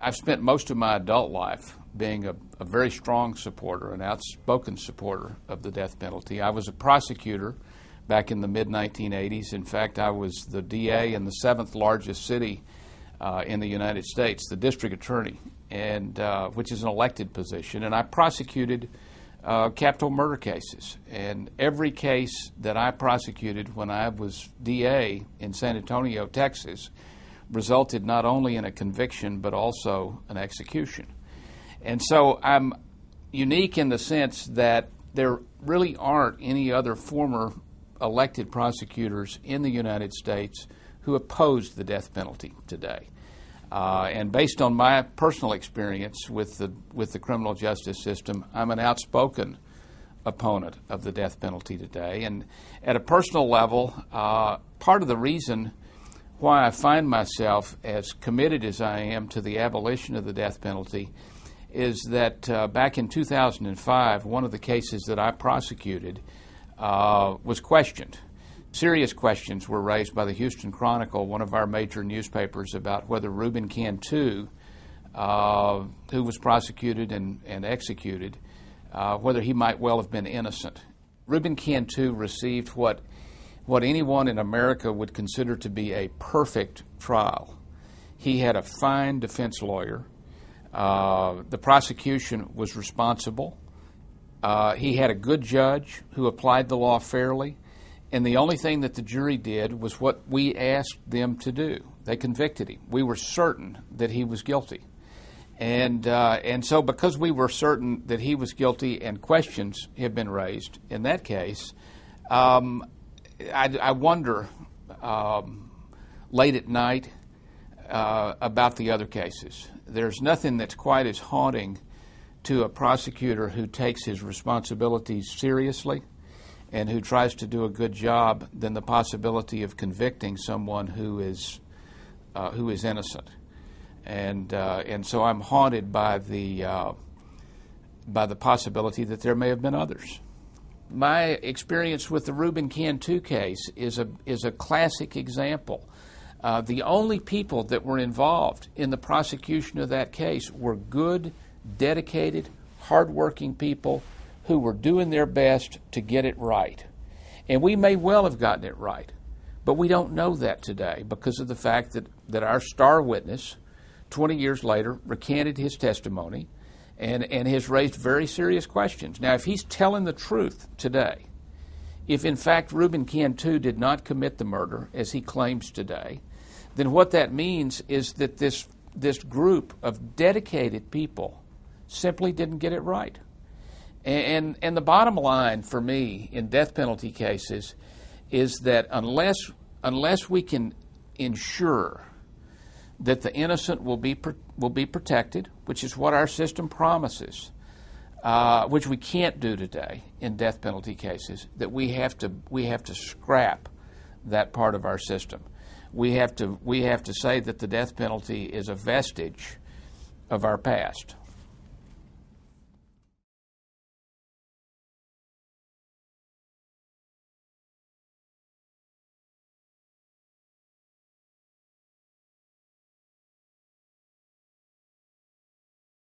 I've spent most of my adult life being a very strong supporter, an outspoken supporter of the death penalty. I was a prosecutor back in the mid-1980s. In fact, I was the DA in the 7th largest city in the United States, the district attorney, and which is an elected position. And I prosecuted capital murder cases. And every case that I prosecuted when I was DA in San Antonio, Texas, resulted not only in a conviction but also an execution. And so I'm unique in the sense that there really aren't any other former elected prosecutors in the United States who oppose the death penalty today. And based on my personal experience with the criminal justice system, I'm an outspoken opponent of the death penalty today. And at a personal level, part of the reason why I find myself as committed as I am to the abolition of the death penalty is that back in 2005, one of the cases that I prosecuted was questioned. Serious questions were raised by the Houston Chronicle, one of our major newspapers, about whether Reuben Cantu, who was prosecuted and executed, whether he might well have been innocent. Reuben Cantu received what anyone in America would consider to be a perfect trial. He had a fine defense lawyer. The prosecution was responsible. He had a good judge who applied the law fairly. And the only thing that the jury did was what we asked them to do. They convicted him. We were certain that he was guilty. And so because we were certain that he was guilty and questions have been raised in that case, I wonder late at night about the other cases. There's nothing that's quite as haunting to a prosecutor who takes his responsibilities seriously and who tries to do a good job than the possibility of convicting someone who is innocent. And so I'm haunted by the possibility that there may have been others. My experience with the Reuben Cantu case is a classic example. The only people that were involved in the prosecution of that case were good, dedicated, hardworking people who were doing their best to get it right. And we may well have gotten it right, but we don't know that today because of the fact that our star witness, 20 years later, recanted his testimony and has raised very serious questions. Now, if he's telling the truth today, if in fact Reuben Cantu did not commit the murder, as he claims today, then what that means is that this group of dedicated people simply didn't get it right. And the bottom line for me in death penalty cases is that unless we can ensure that the innocent will be protected, which is what our system promises, which we can't do today in death penalty cases, that we have to scrap that part of our system. We have to say that the death penalty is a vestige of our past.